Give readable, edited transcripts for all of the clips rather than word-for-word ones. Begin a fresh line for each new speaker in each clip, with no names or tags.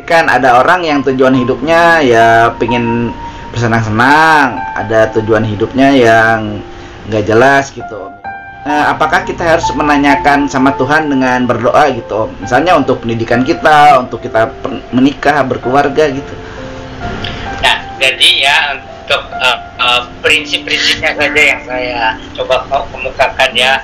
Kan ada orang yang tujuan hidupnya ya pengen bersenang-senang, ada tujuan hidupnya yang nggak jelas gitu. Apakah kita harus menanyakan sama Tuhan dengan berdoa gitu, misalnya untuk pendidikan kita, untuk kita menikah, berkeluarga gitu?
Nah, jadi ya untuk prinsip-prinsipnya saja yang saya coba kemukakan ya.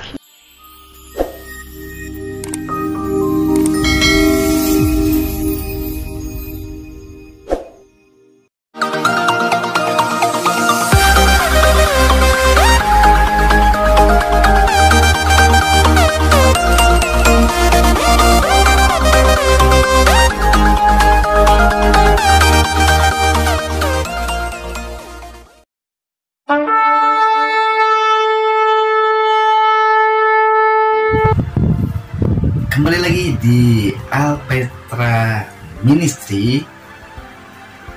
Kembali lagi di Alpetra Ministry,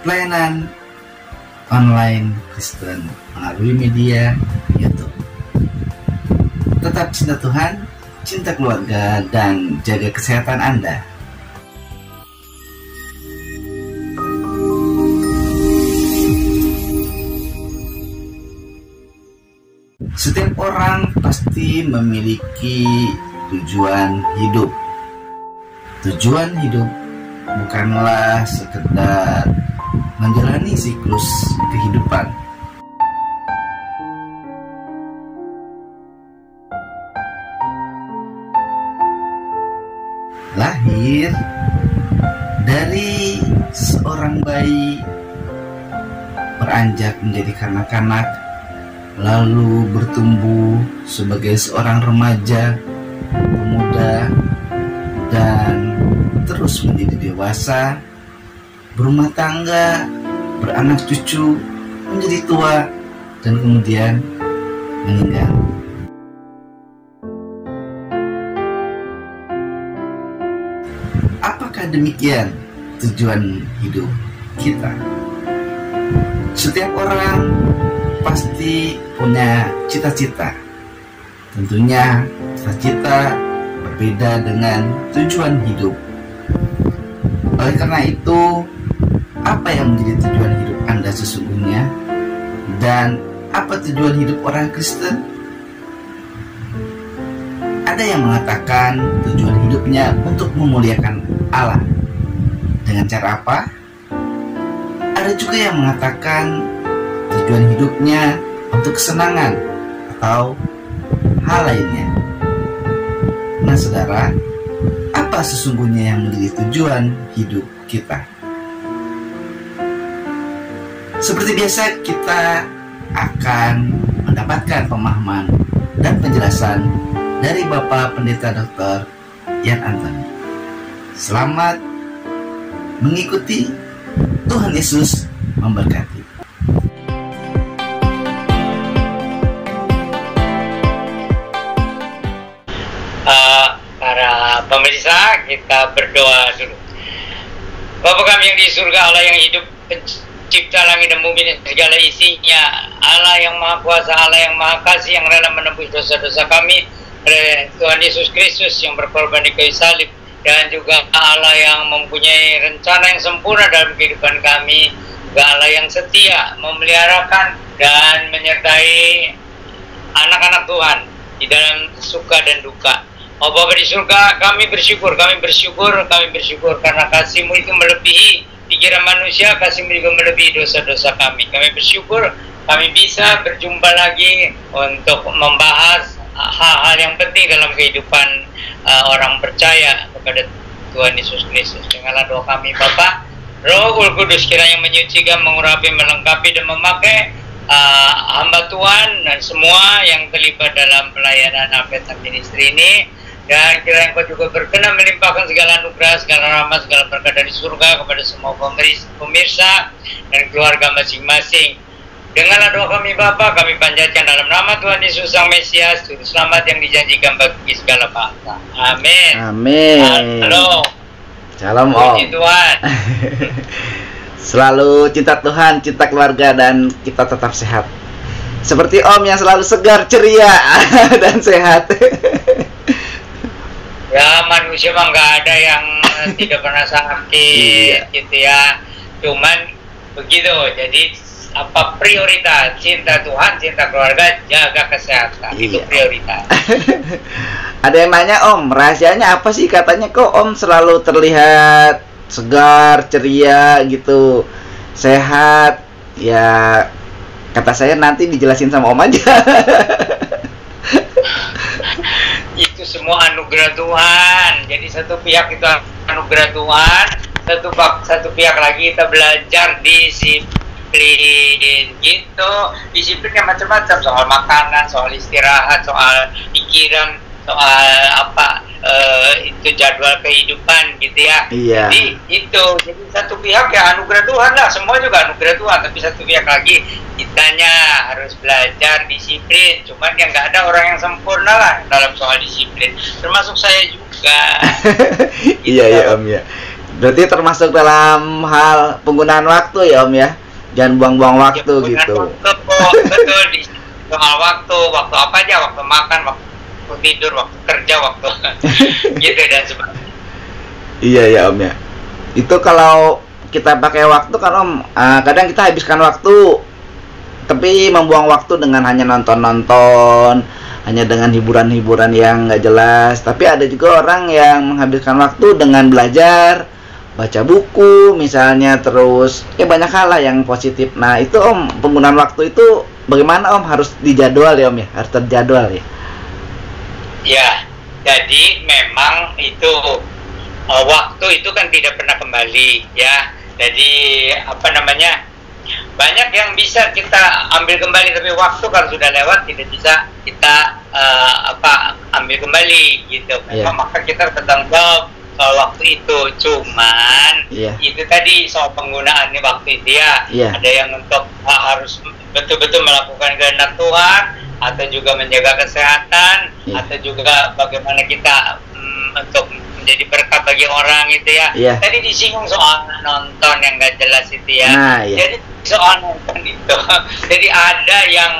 pelayanan online Kristen melalui media YouTube. Tetap cinta Tuhan, cinta keluarga, dan jaga kesehatan Anda. Setiap orang pasti memiliki tujuan hidup. Tujuan hidup bukanlah sekedar menjalani siklus kehidupan. Lahir dari seorang bayi, beranjak menjadi kanak-kanak, lalu bertumbuh sebagai seorang remaja, pemuda, dan terus menjadi dewasa, berumah tangga, beranak cucu, menjadi tua, dan kemudian meninggal. Apakah demikian tujuan hidup kita? Setiap orang pasti punya cita-cita. Tentunya cita-cita berbeda dengan tujuan hidup. Oleh karena itu, apa yang menjadi tujuan hidup Anda sesungguhnya? Dan apa tujuan hidup orang Kristen? Ada yang mengatakan tujuan hidupnya untuk memuliakan Allah. Dengan cara apa? Ada juga yang mengatakan tujuan hidupnya untuk kesenangan atau hal lainnya. Nah, saudara, apa sesungguhnya yang menjadi tujuan hidup kita? Seperti biasa, kita akan mendapatkan pemahaman dan penjelasan dari Bapak Pendeta Dr. Yan Antoni. Selamat mengikuti. Tuhan Yesus memberkati.
Para pemirsa, kita berdoa dulu. Bapa kami yang di surga, Allah yang hidup, pencipta langit dan bumi dan segala isinya, Allah yang maha kuasa, Allah yang maha kasih, yang rela menembus dosa-dosa kami, Tuhan Yesus Kristus yang berkorban di kayu salib, dan juga Allah yang mempunyai rencana yang sempurna dalam kehidupan kami, juga Allah yang setia memeliharakan dan menyertai anak-anak Tuhan di dalam suka dan duka. Oh Bapa di surga, kami bersyukur karena kasih-Mu itu melebihi pikiran manusia, kasih-Mu juga melebihi dosa-dosa kami. Kami bersyukur kami bisa berjumpa lagi untuk membahas hal-hal yang penting dalam kehidupan orang percaya kepada Tuhan Yesus Kristus. Dengarlah doa kami Bapa. Roh Kudus kiranya menyucikan, mengurapi, melengkapi, dan memakai hamba Tuhan dan semua yang terlibat dalam pelayanan Alpetra Ministry ini. Dan kiranya Engkau juga berkenan melimpahkan segala anugerah, segala rahmat, segala berkat dari surga kepada semua pemirsa dan keluarga masing-masing. Dengarlah doa kami Bapa, kami panjatkan dalam nama Tuhan Yesus Sang Mesias, Juru Selamat yang dijanjikan bagi segala bangsa. Amin.
Amin.
Halo.
Shalom Om.
Puji Tuhan.
Selalu cinta Tuhan, cinta keluarga, dan kita tetap sehat. Seperti Om yang selalu segar, ceria, dan sehat.
Ya, manusia mah nggak ada yang tidak pernah sakit, gitu ya. Cuman begitu, jadi apa prioritas? Cinta Tuhan, cinta keluarga, jaga kesehatan, itu prioritas.
Ada yang nanya, Om, rahasianya apa sih? Katanya kok Om selalu terlihat segar, ceria gitu, sehat. Ya, kata saya nanti dijelasin sama Om aja.
Itu semua anugerah Tuhan. Jadi satu pihak itu anugerah Tuhan, satu pihak lagi kita belajar disiplin gitu. Disiplinnya macam-macam, soal makanan, soal istirahat, soal pikiran, soal itu jadwal kehidupan gitu ya.
Iya.
Jadi jadi satu pihak ya anugerah Tuhan lah, semua juga anugerah Tuhan, tapi satu pihak lagi kitanya harus belajar disiplin. Cuman yang nggak ada orang yang sempurna lah dalam soal disiplin, termasuk saya juga.
Iya ya Om ya. Berarti termasuk dalam hal penggunaan waktu ya Om ya. Jangan buang-buang waktu ya, gitu.
Betul, di soal waktu apa aja, waktu makan, waktu tidur, waktu kerja, waktu gitu dan sebagainya.
Iya ya Om ya. Itu kalau kita pakai waktu kan Om, kadang kita habiskan waktu tapi membuang waktu dengan hanya nonton-nonton, hanya dengan hiburan-hiburan yang nggak jelas. Tapi ada juga orang yang menghabiskan waktu dengan belajar, baca buku misalnya, terus banyak hal lah yang positif. Nah itu Om, penggunaan waktu itu bagaimana Om? Harus dijadwal ya Om ya, harus terjadwal ya.
Ya, jadi memang itu waktu itu kan tidak pernah kembali ya. Jadi banyak yang bisa kita ambil kembali, tapi waktu kalau sudah lewat tidak bisa kita ambil kembali gitu. Maka kita bertanggung jawab soal waktu itu. Cuman itu tadi soal penggunaan waktu itu ya. Ada yang untuk harus betul-betul melakukan kehendak Tuhan, atau juga menjaga kesehatan, atau juga bagaimana kita untuk menjadi berkat bagi orang itu ya. Tadi disinggung soal nonton yang gak jelas itu ya. Jadi soal nonton itu, jadi ada yang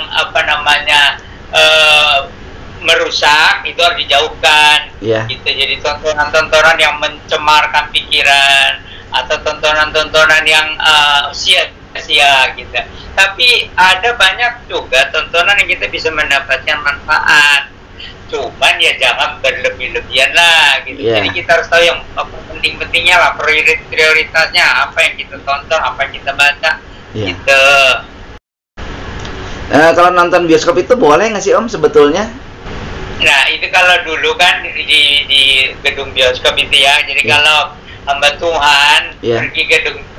merusak, itu harus dijauhkan. Gitu. Jadi tontonan-tontonan yang mencemarkan pikiran, atau tontonan-tontonan yang sia-sia gitu. Tapi ada banyak juga tontonan yang kita bisa mendapatkan manfaat. Cuman ya jangan berlebih-lebihan lah gitu. Jadi kita harus tahu yang penting-pentingnya lah, prioritasnya apa yang kita tonton, apa yang kita baca gitu.
Kalau nonton bioskop itu boleh nggak sih Om sebetulnya?
Nah itu kalau dulu kan di gedung bioskop itu ya. Jadi kalau hamba Tuhan pergi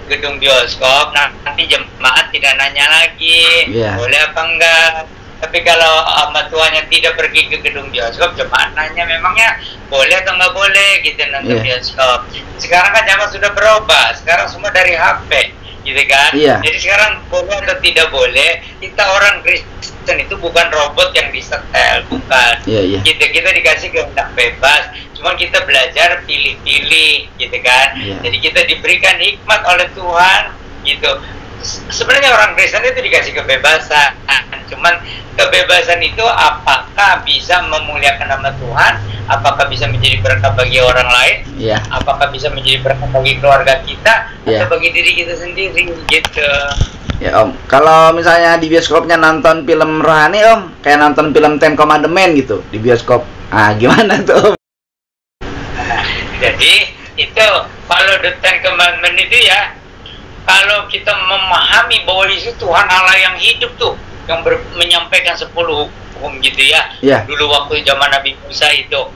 gedung bioskop, nanti jemaat tidak nanya lagi boleh apa enggak. Tapi kalau hamba Tuhan yang tidak pergi ke gedung bioskop, jemaat nanya memangnya boleh atau nggak boleh gitu nonton bioskop. Sekarang kan zaman sudah berubah, sekarang semua dari HP gitu kan. Jadi sekarang boleh atau tidak boleh, kita orang Kristen itu bukan robot yang disetel, bukan. Gitu, kita dikasih kehendak bebas, cuma kita belajar pilih-pilih gitu kan. Jadi kita diberikan hikmat oleh Tuhan gitu. Sebenarnya orang Kristen itu dikasih kebebasan, cuman kebebasan itu apakah bisa memuliakan nama Tuhan, apakah bisa menjadi berkat bagi orang lain, apakah bisa menjadi berkat bagi keluarga kita, atau bagi diri kita sendiri gitu.
Ya Om, kalau misalnya di bioskopnya nonton film rohani Om, kayak nonton film Ten Commandment gitu di bioskop, gimana tuh Om?
Jadi itu kalau The Ten Commandment itu ya, kalau kita memahami bahwa itu Tuhan Allah yang hidup tuh, yang menyampaikan 10 hukum gitu ya. Dulu waktu zaman Nabi Musa itu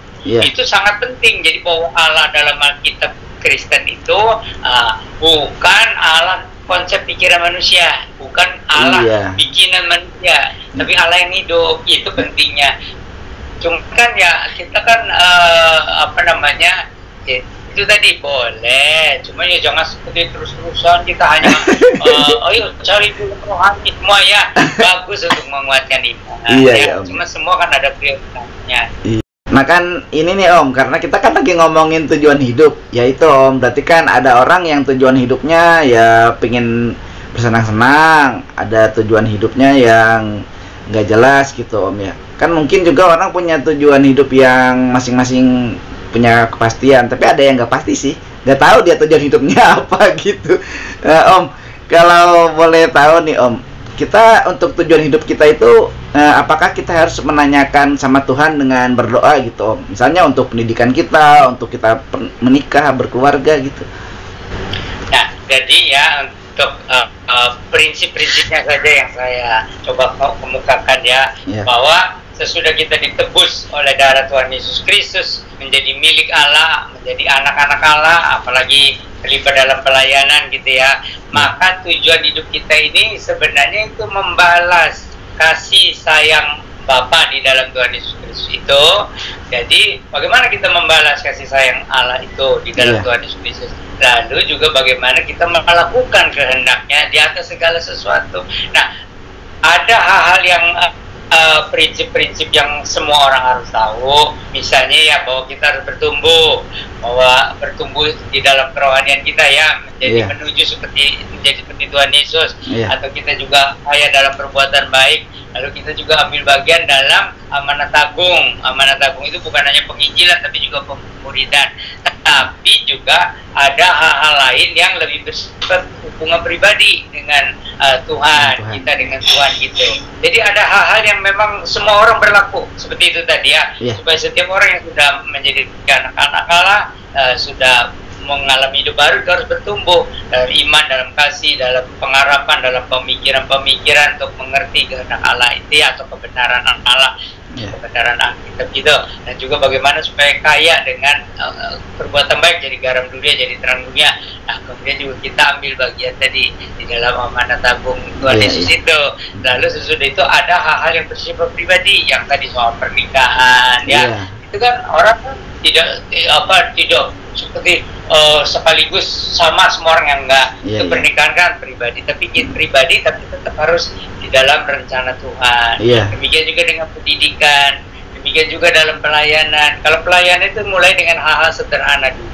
sangat penting. Jadi bahwa Allah dalam Alkitab Kristen itu bukan Allah konsep pikiran manusia, bukan Allah bikinan manusia, tapi Allah yang hidup. Itu pentingnya. Cuma kan ya kita kan itu tadi boleh, cuma ya jangan seperti terus-terusan kita hanya ayo cari dulu rohani semua ya, bagus untuk menguatkan iman. Cuma semua kan ada prioritasnya.
Nah kan ini nih Om, karena kita kan lagi ngomongin tujuan hidup, yaitu Om, berarti kan ada orang yang tujuan hidupnya ya pengen bersenang-senang, ada tujuan hidupnya yang nggak jelas gitu Om ya. Kan mungkin juga orang punya tujuan hidup yang masing-masing punya kepastian, tapi ada yang nggak pasti sih, nggak tahu dia tujuan hidupnya apa gitu. Om, kalau boleh tahu nih Om, kita untuk tujuan hidup kita itu apakah kita harus menanyakan sama Tuhan dengan berdoa gitu Om? Misalnya untuk pendidikan kita, untuk kita menikah, berkeluarga gitu.
Nah, jadi ya untuk prinsip-prinsipnya saja yang saya coba kemukakan ya, bahwa sesudah kita ditebus oleh darah Tuhan Yesus Kristus, menjadi milik Allah, menjadi anak-anak Allah, apalagi terlibat dalam pelayanan gitu ya, maka tujuan hidup kita ini sebenarnya itu membalas kasih sayang Bapa di dalam Tuhan Yesus Kristus itu. Jadi bagaimana kita membalas kasih sayang Allah itu di dalam Tuhan Yesus Kristus, lalu juga bagaimana kita melakukan kehendaknya di atas segala sesuatu. Nah, ada hal-hal yang prinsip-prinsip yang semua orang harus tahu, misalnya ya bahwa kita harus bertumbuh, bahwa bertumbuh di dalam kerohanian kita ya, menjadi menjadi seperti Tuhan Yesus, atau kita juga kaya dalam perbuatan baik, lalu kita juga ambil bagian dalam amanat agung. Amanat agung itu bukan hanya penginjilan tapi juga pemuridan, tapi juga ada hal-hal lain yang lebih bersifat hubungan pribadi dengan Tuhan, kita dengan Tuhan gitu. Jadi ada hal-hal yang memang semua orang berlaku seperti itu tadi ya, supaya setiap orang yang sudah menjadi anak-anak Allah, sudah mengalami hidup baru, itu harus bertumbuh dalam iman, dalam kasih, dalam pengharapan, dalam pemikiran-pemikiran untuk mengerti kehendak Allah itu atau kebenaran Allah, kebenaran Alkitab gitu. Dan juga bagaimana supaya kaya dengan perbuatan baik, jadi garam dunia, jadi terang dunia. Nah, kemudian juga kita ambil bagian tadi di dalam amanat agung Tuhan Yesus itu. Lalu sesudah itu ada hal-hal yang bersifat pribadi, yang tadi soal pernikahan ya. Itu kan orang tidak seperti sekaligus sama semua orang yang enggak. Itu pernikahan kan pribadi, tapi tetap harus di dalam rencana Tuhan. Demikian juga dengan pendidikan, demikian juga dalam pelayanan. Kalau pelayanan itu mulai dengan hal-hal sederhana dulu.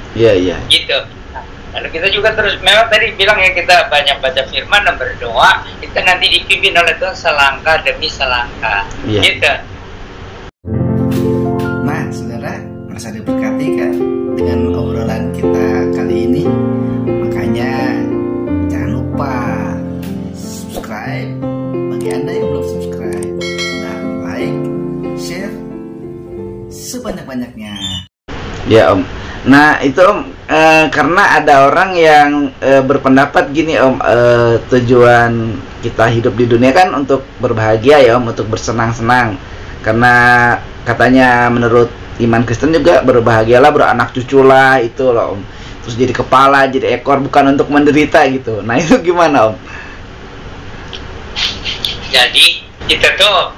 Gitu. Nah, lalu kita juga terus, memang tadi bilang ya, kita banyak baca firman dan berdoa, kita nanti dipimpin oleh Tuhan selangkah demi selangkah. Gitu.
Nah, saudara, merasa diberkati kan dengan obrolan kita kali ini? Makanya jangan lupa subscribe bagi Anda yang belum subscribe, dan like, share sebanyak-banyaknya. Ya Om. Nah itu Om, karena ada orang yang berpendapat gini Om, tujuan kita hidup di dunia kan untuk berbahagia ya Om, untuk bersenang-senang. Karena katanya menurut iman Kristen juga berbahagialah, beranak cucu lah, itu loh Om. Terus jadi kepala, jadi ekor, bukan untuk menderita gitu. Nah itu gimana Om?
Jadi kita tuh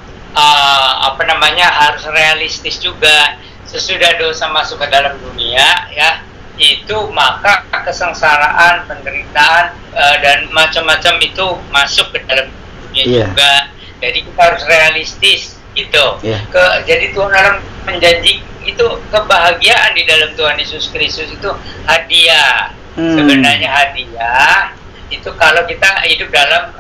harus realistis juga. Sesudah dosa masuk ke dalam dunia ya, itu maka kesengsaraan, penderitaan dan macam-macam itu masuk ke dalam dunia juga. Jadi kita harus realistis gitu. Jadi Tuhan dalam menjanji itu kebahagiaan di dalam Tuhan Yesus Kristus itu hadiah. Sebenarnya hadiah itu kalau kita hidup dalam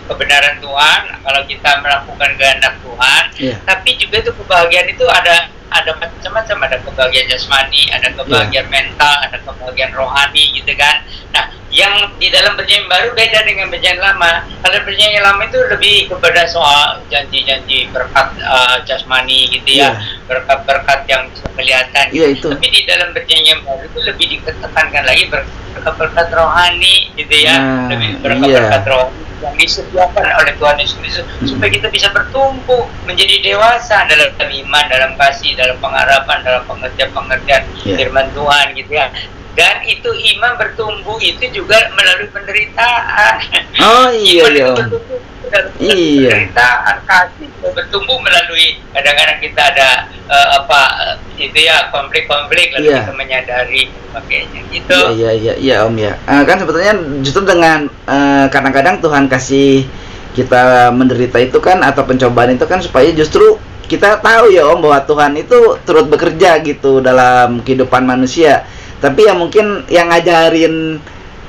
kebenaran Tuhan, kalau kita melakukan kehendak Tuhan. Tapi juga itu kebahagiaan itu ada macam-macam, ada kebahagiaan jasmani, ada kebahagiaan mental, ada kebahagiaan rohani gitu kan. Nah, yang di dalam perjanjian baru beda dengan perjanjian lama. Kalau perjanjian lama itu lebih kepada soal janji-janji berkat jasmani gitu ya, berkat-berkat yang bisa kelihatan. Tapi di dalam perjanjian baru itu lebih ditekankan lagi berkat-berkat rohani gitu ya, lebih berkat-berkat rohani yang disediakan oleh Tuhan Yesus Kristus supaya kita bisa bertumbuh menjadi dewasa dalam iman, dalam kasih, dalam pengharapan, dalam pengertian firman Tuhan gitu ya. Dan itu iman bertumbuh itu juga melalui penderitaan. Penderitaan, kasih bertumbuh melalui kadang-kadang kita ada konflik-konflik, lalu kita menyadari makanya gitu.
Iya Om ya. Kan sebetulnya justru dengan kadang-kadang Tuhan kasih kita menderita itu kan, atau pencobaan itu kan, supaya justru kita tahu ya Om bahwa Tuhan itu turut bekerja gitu dalam kehidupan manusia. Tapi ya mungkin yang ngajarin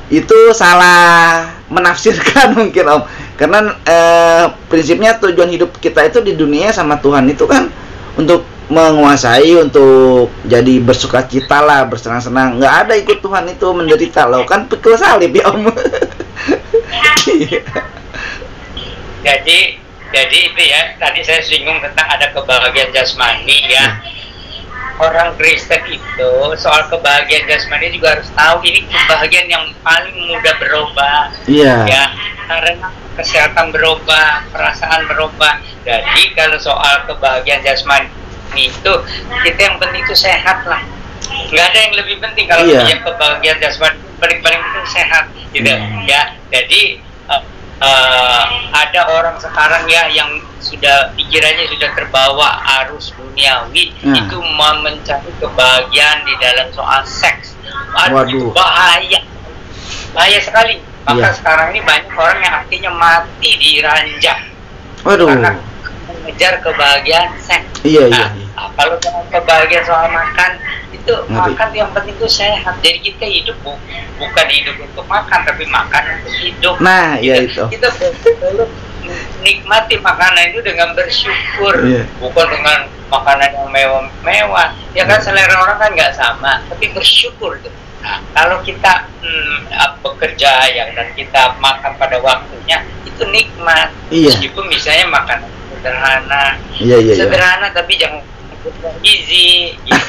itu salah menafsirkan mungkin Om. Karena prinsipnya tujuan hidup kita itu di dunia sama Tuhan itu kan untuk menguasai untuk jadi bersukacita lah, bersenang-senang. Nggak ada ikut Tuhan itu menderita loh, kan pikul salib ya Om.
Jadi itu ya, tadi saya singgung tentang ada kebahagiaan jasmani ya. Orang Kristen itu soal kebahagiaan jasmani juga harus tahu ini kebahagiaan yang paling mudah berubah.
Iya.
Ya, karena kesehatan berubah, perasaan berubah. Jadi kalau soal kebahagiaan jasmani itu, kita yang penting itu sehat lah. Nggak ada yang lebih penting kalau punya kebahagiaan jasmani, paling penting sehat gitu. Ya, jadi ada orang sekarang ya yang sudah pikirannya sudah terbawa arus duniawi, itu mau mencari kebahagiaan di dalam soal seks. Itu bahaya sekali. Maka sekarang ini banyak orang yang akhirnya mati di ranjang karena mengejar kebahagiaan seks. Kalau kebahagiaan soal makan, itu makan yang penting itu sehat. Jadi kita hidup bukan hidup untuk makan, tapi makan untuk hidup.
Nah, itu.
Kita perlu nikmati makanan itu dengan bersyukur, bukan dengan makanan yang mewah-mewah. Ya kan selera orang kan nggak sama, tapi bersyukur tuh. Nah, kalau kita bekerja dan kita makan pada waktunya, itu nikmat. Meskipun misalnya makanan sederhana, sederhana tapi jangan gizi. Gitu.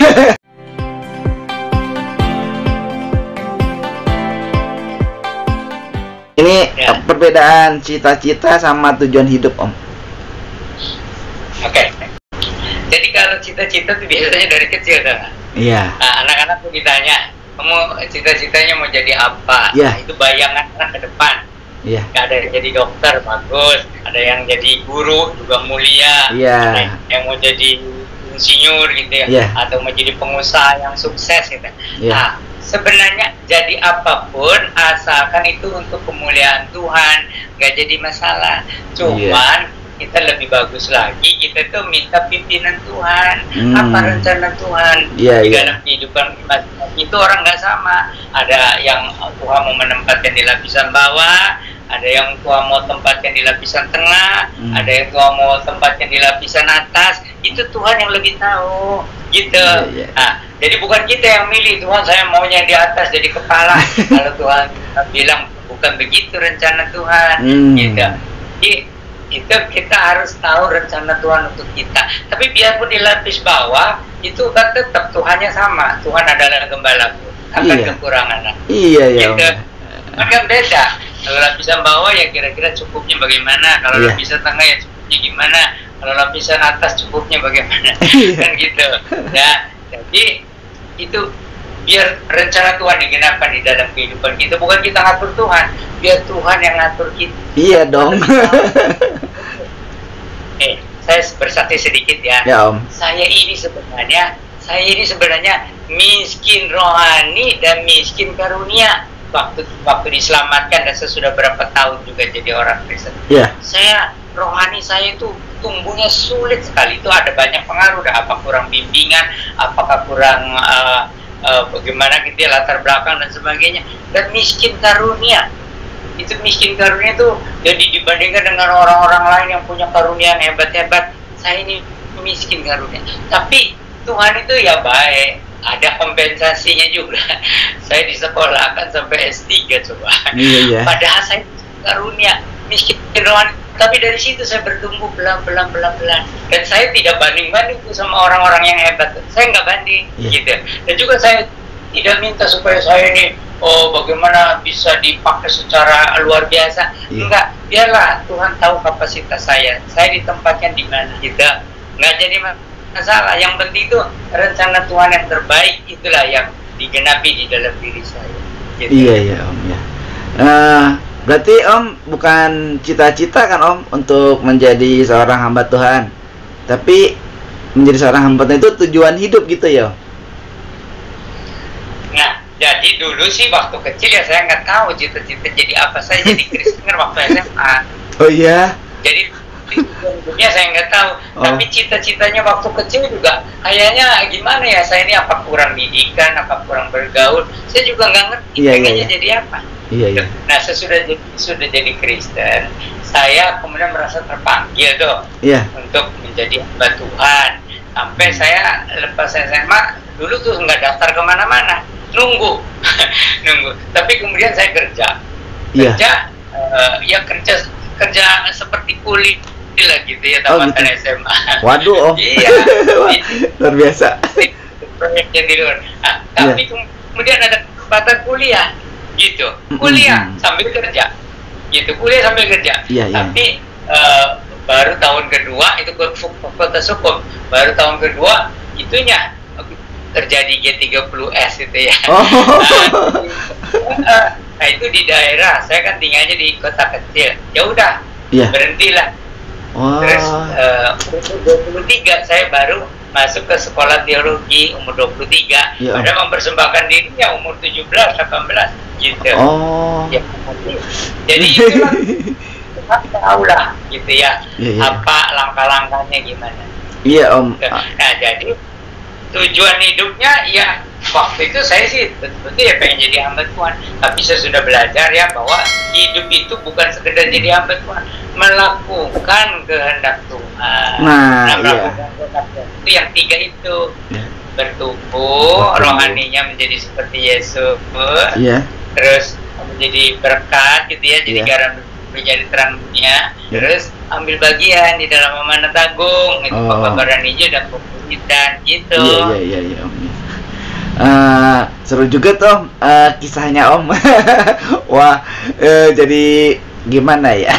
Ini perbedaan cita-cita sama tujuan hidup Om.
Oke. Jadi kalau cita-cita itu biasanya dari kecil kan?
Iya.
Nah, anak-anak tuh ditanya, kamu cita-citanya mau jadi apa? Nah, itu bayangan anak ke depan.
Iya.
Ada yang jadi dokter bagus, ada yang jadi guru juga mulia, ada yang mau jadi insinyur gitu ya, atau mau jadi pengusaha yang sukses gitu. Nah, sebenarnya jadi apapun asalkan itu untuk kemuliaan Tuhan, nggak jadi masalah. Cuman kita lebih bagus lagi, kita tuh minta pimpinan Tuhan, apa rencana Tuhan di dalam kehidupan itu orang nggak sama. Ada yang Tuhan mau menempatkan di lapisan bawah, ada yang Tuhan mau tempatkan di lapisan tengah, ada yang Tuhan mau tempatkan di lapisan atas. Itu Tuhan yang lebih tahu gitu. Nah, jadi bukan kita yang milih, Tuhan saya maunya di atas jadi kepala. Kalau Tuhan bilang bukan begitu rencana Tuhan gitu. Jadi itu kita harus tahu rencana Tuhan untuk kita. Tapi biarpun di lapis bawah itu kan tetap Tuhannya sama. Tuhan adalah gembalaku, akan kekurangan. Gitu. Kan beda. Kalau lapisan bawah ya kira-kira cukupnya bagaimana, kalau lapisan tengah ya cukupnya gimana, kalau lapisan atas cukupnya bagaimana. Kan gitu. Ya, jadi itu biar rencana Tuhan digenapkan di dalam kehidupan kita, bukan kita ngatur Tuhan, biar Tuhan yang ngatur kita.
Iya dong.
Saya bersaksi sedikit ya.
Om.
Saya ini sebenarnya miskin rohani dan miskin karunia. Waktu diselamatkan dan saya sudah berapa tahun juga jadi orang Kristen. Saya rohani saya itu tumbuhnya sulit sekali. Itu ada banyak pengaruh, apa kurang bimbingan, apakah kurang bagaimana gitu ya, latar belakang dan sebagainya. Dan miskin karunia. Itu miskin karunia itu jadi dibandingkan dengan orang-orang lain yang punya karunia yang hebat-hebat, saya ini miskin karunia. Tapi Tuhan itu ya baik. Ada kompensasinya juga. Saya disekolahkan sampai S3 coba. Padahal saya karunia miskin rohani. Tapi dari situ saya bertumbuh pelan-pelan. Dan saya tidak banding-banding sama orang-orang yang hebat. Saya nggak banding gitu. Dan juga saya tidak minta supaya saya ini bagaimana bisa dipakai secara luar biasa. Enggak. Biarlah Tuhan tahu kapasitas saya. Saya ditempatkan di mana gitu. Nggak jadi masalah. Yang penting itu rencana Tuhan yang terbaik, itulah yang digenapi di dalam diri saya gitu. Iya
Om ya. Berarti Om bukan cita-cita kan Om untuk menjadi seorang hamba Tuhan, tapi menjadi seorang hamba Tuhan itu tujuan hidup gitu ya.
Nah, jadi dulu sih waktu kecil ya saya nggak tahu cita-cita jadi apa. Saya jadi Kristen waktu SMA.
Oh iya.
Jadi hidupnya saya nggak tahu, tapi cita-citanya waktu kecil juga kayaknya gimana ya, saya ini apa kurang didikan, apa kurang bergaul, saya juga nggak ngerti pengennya jadi apa. Nah, sesudah jadi Kristen, saya kemudian merasa terpanggil untuk menjadi hamba Tuhan. Sampai saya lepas SMA dulu tuh nggak daftar kemana-mana, nunggu nunggu. Tapi kemudian saya kerja ya kerja seperti kuli lah gitu ya, tamatan
gitu.
SMA.
Waduh, Om.
Iya.
Luar biasa.
Proyeknya di luar. Nah, tapi kemudian ada kesempatan kuliah gitu, kuliah sambil kerja gitu, kuliah sambil kerja. Tapi baru tahun kedua itu ke Fakultas Hukum, baru tahun kedua itunya terjadi G30S itu ya. Nah itu di daerah, saya kan tinggalnya di kota kecil, ya udah berhentilah. Terus umur 23 saya baru masuk ke sekolah teologi umur 23. Ada mempersembahkan dirinya umur 17, 18 gitu. Ya, jadi itulah tahu lah gitu ya, apa langkah-langkahnya gimana.
Iya Om.
Nah jadi tujuan hidupnya ya waktu itu saya sih betul-betul ya pengen jadi hamba Tuhan, tapi saya sudah belajar ya bahwa hidup itu bukan sekedar jadi hamba Tuhan, melakukan kehendak Tuhan. Melakukan kehendak Tuhan itu yang 3 itu, bertumbuh rohaninya menjadi seperti Yesus, terus menjadi berkat gitu ya, jadi garam menjadi terang dunia, terus ambil bagian di dalam amanat agung itu pekabaran hijau dan pemuridan gitu.
Iya Om. Seru juga tuh kisahnya Om. Wah, jadi gimana ya?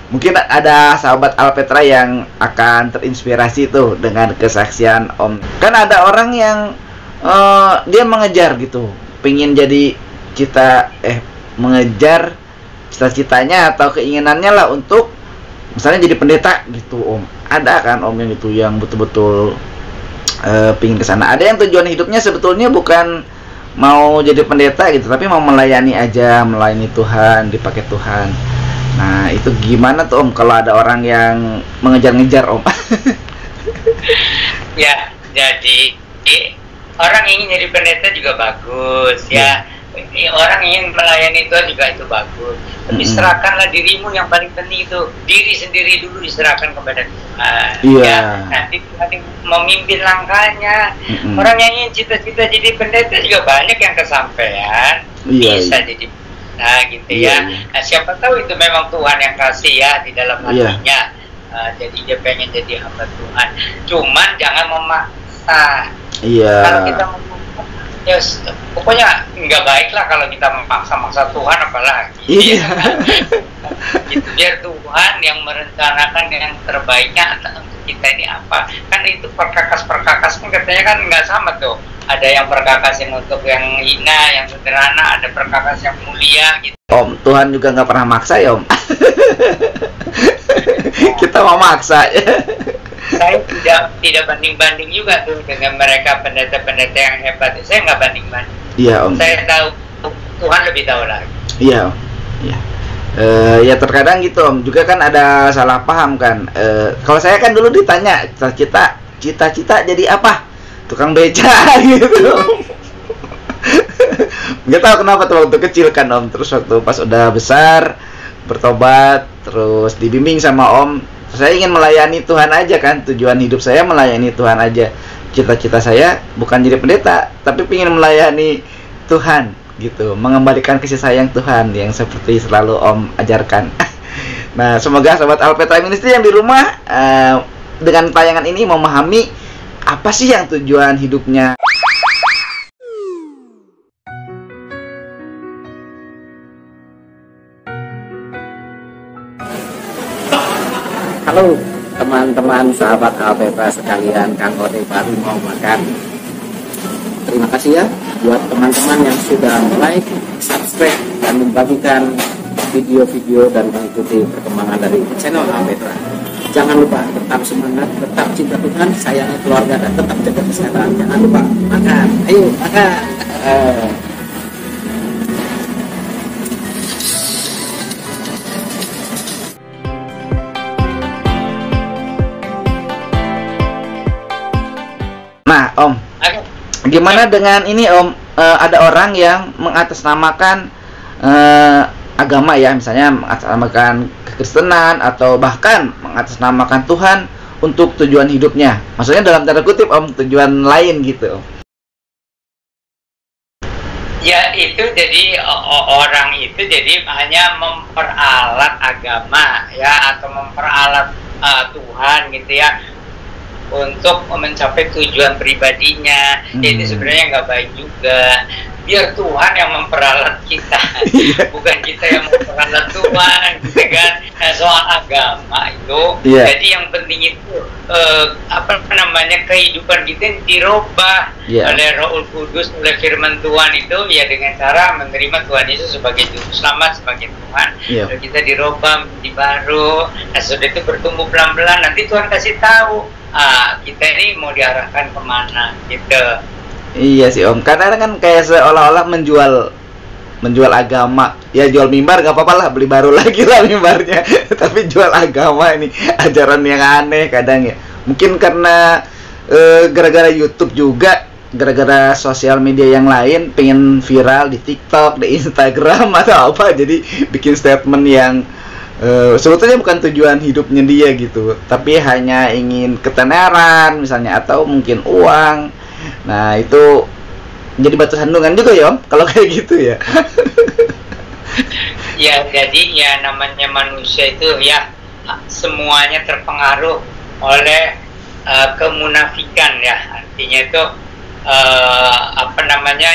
Mungkin ada sahabat Alpetra yang akan terinspirasi tuh dengan kesaksian Om. Kan ada orang yang dia mengejar gitu, pengen jadi mengejar cita-citanya atau keinginannya lah untuk misalnya jadi pendeta gitu Om. Ada kan Om yang itu yang betul-betul pingin ke sana. Ada yang tujuan hidupnya sebetulnya bukan mau jadi pendeta gitu, tapi mau melayani aja, melayani Tuhan, dipakai Tuhan. Nah, itu gimana tuh Om kalau ada orang yang mengejar-ngejar Om?
Ya, jadi orang ingin jadi pendeta juga bagus ya. Orang ingin melayani Tuhan juga itu bagus. Tapi serahkanlah dirimu, yang paling penting itu diri sendiri dulu diserahkan kepada Tuhan. Ya, nanti Tuhan memimpin langkahnya. Orang yang ingin cita-cita jadi pendeta juga banyak yang kesampaian, bisa jadi gitu ya. Nah, siapa tahu itu memang Tuhan yang kasih ya di dalam hatinya. Jadi dia pengen jadi hamba Tuhan. Cuman jangan memaksa. Kalau kita pokoknya nggak baik lah kalau kita memaksa-maksa Tuhan, apalagi gitu. Biar Tuhan yang merencanakan yang terbaiknya untuk kita ini apa. Kan itu perkakas kan katanya kan nggak sama tuh. Ada yang perkakasin untuk yang hina, yang sederhana, ada perkakas yang mulia gitu.
Om, Tuhan juga nggak pernah maksa ya Om. Kita mau maksa ya.
Saya tidak banding-banding juga tuh dengan mereka pendeta-pendeta yang hebat. Saya nggak banding-banding.
Iya Om.
Saya tahu, Tuhan lebih tahu lagi.
Iya Om. Ya terkadang gitu Om. Juga kan ada salah paham kan. Kalau saya kan dulu ditanya cita-cita jadi apa? Tukang beca gitu. Nggak tahu kenapa tuh waktu kecil kan Om. Terus waktu pas udah besar bertobat, terus dibimbing sama Om. Saya ingin melayani Tuhan aja kan, tujuan hidup saya melayani Tuhan aja. Cita-cita saya bukan jadi pendeta, tapi ingin melayani Tuhan gitu, mengembalikan kasih sayang Tuhan yang seperti selalu Om ajarkan. Nah, semoga sahabat Alpetra Ministry yang di rumah dengan tayangan ini memahami apa sih yang tujuan hidupnya.
Halo teman-teman sahabat Alpetra sekalian, Kang Ode baru mau makan. Terima kasih ya buat teman-teman yang sudah like, subscribe, dan membagikan video-video dan mengikuti perkembangan dari channel Alpetra. Jangan lupa tetap semangat, tetap cinta Tuhan, sayangi keluarga, dan tetap jaga kesehatan. Jangan lupa makan, ayo makan.
Nah Om, gimana dengan ini Om? Ada orang yang mengatasnamakan agama ya, misalnya mengatasnamakan kekristenan atau bahkan mengatasnamakan Tuhan untuk tujuan hidupnya. Maksudnya dalam tanda kutip Om, tujuan lain gitu.
Ya itu jadi orang itu jadi hanya memperalat agama ya, atau memperalat Tuhan gitu ya, untuk mencapai tujuan pribadinya. Itu sebenarnya nggak baik juga. Biar Tuhan yang memperalat kita, bukan kita yang memperalat Tuhan, gitu kan? Nah, soal agama itu, jadi yang penting itu kehidupan kita dirubah oleh Rohul Kudus, oleh Firman Tuhan itu ya, dengan cara menerima Tuhan Yesus sebagai Juru Selamat, sebagai Tuhan. Lalu kita dirubah menjadi baru. Nah, sudah itu bertumbuh pelan-pelan. Nanti Tuhan kasih tahu, kita ini mau diarahkan kemana, gitu.
Iya sih Om, karena kan kayak seolah-olah menjual agama. Ya jual mimbar gak apa-apa lah, beli baru lagi lah mimbarnya. Tapi jual agama ini ajaran yang aneh kadang ya. Mungkin karena gara-gara YouTube juga, gara-gara sosial media yang lain pengen viral di TikTok, di Instagram atau apa, jadi bikin statement yang sebetulnya bukan tujuan hidupnya dia gitu, tapi hanya ingin ketenaran misalnya, atau mungkin uang. Nah itu jadi batu sandungan juga ya Om, kalau kayak gitu ya.
Ya jadi ya namanya manusia itu ya semuanya terpengaruh oleh kemunafikan ya. Artinya itu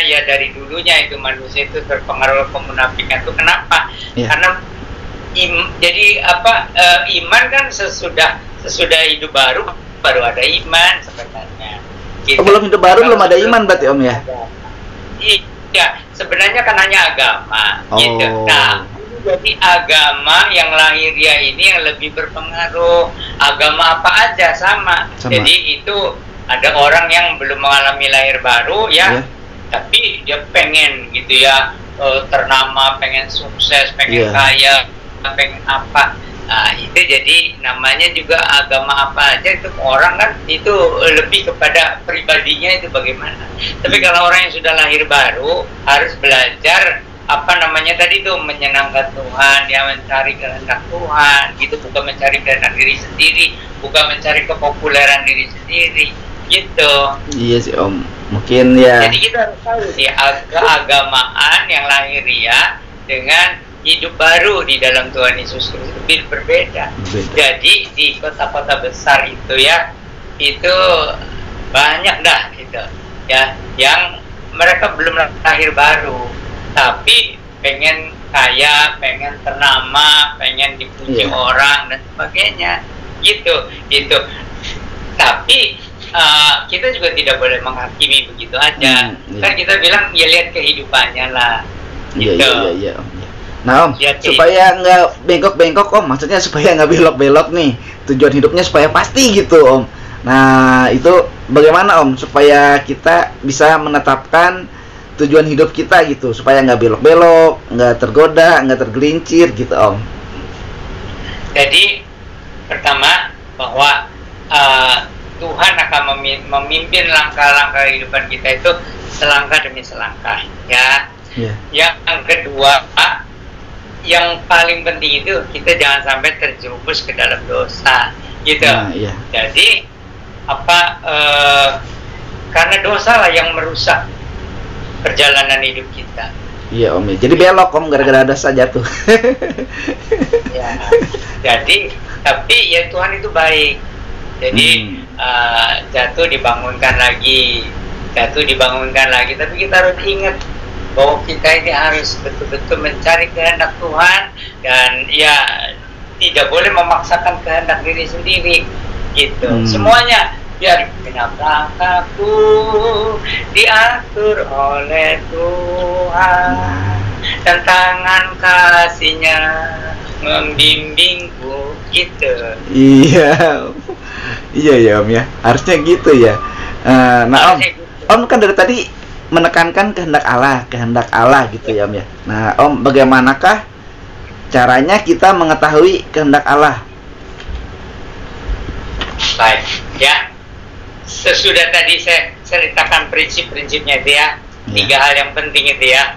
ya dari dulunya itu manusia itu terpengaruh kemunafikan. Itu kenapa? Karena iman kan sesudah hidup baru ada iman sebenarnya. Gitu.
Belum hidup baru belum ada iman berarti Om ya?
Iya, sebenarnya kan hanya agama. Gitu. Nah, jadi agama yang lahiriah ini yang lebih berpengaruh. Agama apa aja sama. Jadi itu ada orang yang belum mengalami lahir baru ya, tapi dia pengen gitu ya, ternama, pengen sukses, pengen kaya, pengen apa. Nah, itu jadi namanya juga agama apa aja itu orang kan itu lebih kepada pribadinya itu bagaimana. Tapi kalau orang yang sudah lahir baru harus belajar tadi itu menyenangkan Tuhan, dia mencari kehendak Tuhan, gitu, bukan mencari kehendak diri sendiri, bukan mencari kepopuleran diri sendiri, gitu. Iya
sih Om, mungkin ya.
Jadi kita harus tahu sih keagamaan yang lahiriah dengan hidup baru di dalam Tuhan Yesus Kristus berbeda. Jadi di kota-kota besar itu ya, itu banyak dah gitu ya, yang mereka belum lahir baru, tapi pengen kaya, pengen ternama, pengen dipuji orang dan sebagainya, gitu. Tapi kita juga tidak boleh menghakimi begitu aja. Kan kita bilang ya lihat kehidupannya lah. Gitu.
Iya. Nah Om, supaya nggak bengkok-bengkok Om, maksudnya supaya nggak belok-belok nih, tujuan hidupnya supaya pasti gitu Om. Nah itu bagaimana Om, supaya kita bisa menetapkan tujuan hidup kita gitu, supaya nggak belok-belok, nggak tergoda, nggak tergelincir gitu Om.
Jadi pertama bahwa Tuhan akan memimpin langkah-langkah kehidupan kita itu selangkah demi selangkah ya. Yang kedua, yang paling penting itu kita jangan sampai terjerumus ke dalam dosa, gitu. Jadi karena dosa lah yang merusak perjalanan hidup kita.
Iya Om, jadi belok Om gara-gara dosa jatuh.
Ya, jadi tapi ya Tuhan itu baik. Jadi jatuh dibangunkan lagi, tapi kita harus ingat bahwa kita ini harus betul-betul mencari kehendak Tuhan, dan ya tidak boleh memaksakan kehendak diri sendiri gitu. Semuanya biar langkahku diatur oleh Tuhan dan tangan kasih-Nya membimbingku gitu.
Iya ya Om ya, harusnya gitu ya. Nah Om kan dari tadi menekankan kehendak Allah gitu ya Om ya. Nah Om, bagaimanakah caranya kita mengetahui kehendak Allah?
Baik ya, sesudah tadi saya ceritakan prinsip-prinsipnya itu ya, 3 hal yang penting itu ya,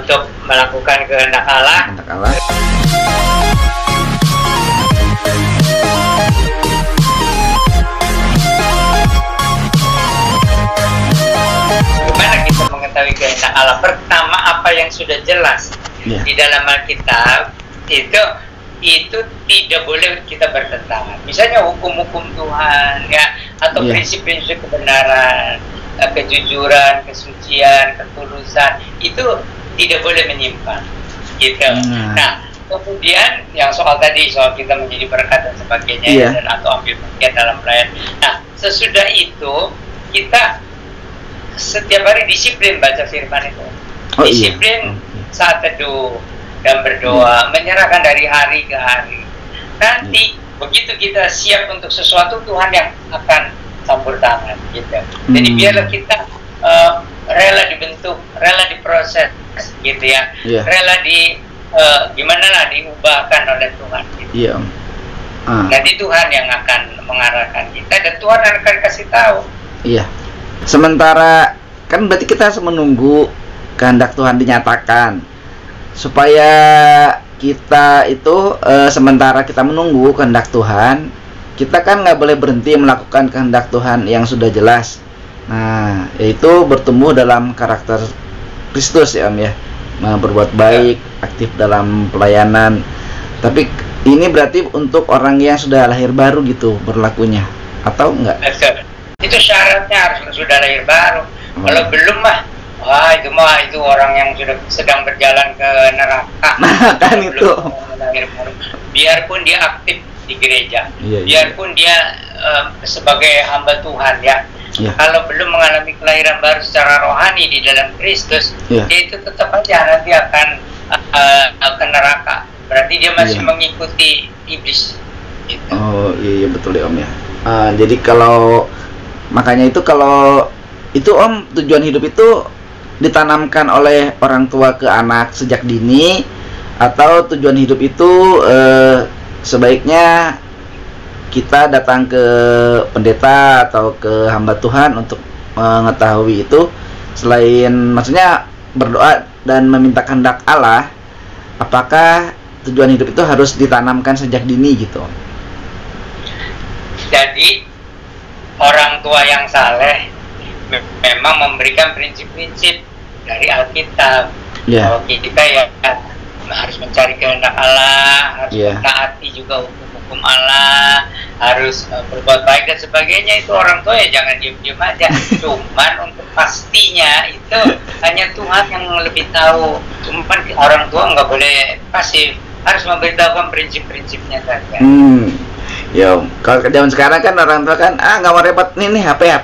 untuk melakukan kehendak Allah. sudah jelas di dalam Alkitab itu tidak boleh kita bertentangan. Misalnya hukum-hukum Tuhan ya, atau prinsip-prinsip kebenaran, kejujuran, kesucian, ketulusan, itu tidak boleh menyimpang gitu. Nah, kemudian yang soal tadi, soal kita menjadi berkat dan sebagainya dan atau ambil bagian dalam pelayanan. Nah, sesudah itu kita setiap hari disiplin baca firman itu, disiplin saat teduh dan berdoa, menyerahkan dari hari ke hari. Nanti begitu kita siap untuk sesuatu, Tuhan yang akan campur tangan gitu. Jadi biarlah kita rela dibentuk, rela diproses gitu ya, rela gimana lah diubahkan oleh Tuhan gitu. Nanti Tuhan yang akan mengarahkan kita dan Tuhan akan kasih tahu.
Sementara kan berarti kita harus menunggu kehendak Tuhan dinyatakan, supaya kita itu sementara kita menunggu kehendak Tuhan, kita kan nggak boleh berhenti melakukan kehendak Tuhan yang sudah jelas. Nah, yaitu bertumbuh dalam karakter Kristus ya Om ya, berbuat baik, aktif dalam pelayanan. Tapi ini berarti untuk orang yang sudah lahir baru gitu berlakunya, atau enggak?
Itu syaratnya harus sudah lahir baru. Kalau belum mah, itu orang yang sudah sedang berjalan ke neraka.
Nah, kan itu.
Biarpun dia aktif di gereja, biarpun dia sebagai hamba Tuhan ya, kalau belum mengalami kelahiran baru secara rohani di dalam Kristus, dia itu tetap aja nanti akan ke neraka. Berarti dia masih mengikuti iblis. Gitu.
Oh iya betul ya Om ya. Jadi makanya kalau itu Om, tujuan hidup itu ditanamkan oleh orang tua ke anak sejak dini, atau tujuan hidup itu sebaiknya kita datang ke pendeta atau ke hamba Tuhan untuk mengetahui itu, selain maksudnya berdoa dan meminta kehendak Allah, apakah tujuan hidup itu harus ditanamkan sejak dini gitu?
Jadi orang tua yang saleh memang memberikan prinsip-prinsip dari Alkitab. Kalau kita ya harus mencari kehendak Allah, harus mentaati juga hukum-hukum Allah, harus berbuat baik dan sebagainya. Itu orang tua ya jangan diam-diam aja. Cuman untuk pastinya itu hanya Tuhan yang lebih tahu. Cuman orang tua nggak boleh pasif, harus memberitahukan prinsip-prinsipnya saja.
Ya, kalau zaman sekarang kan orang tua kan nggak mau repot nih HP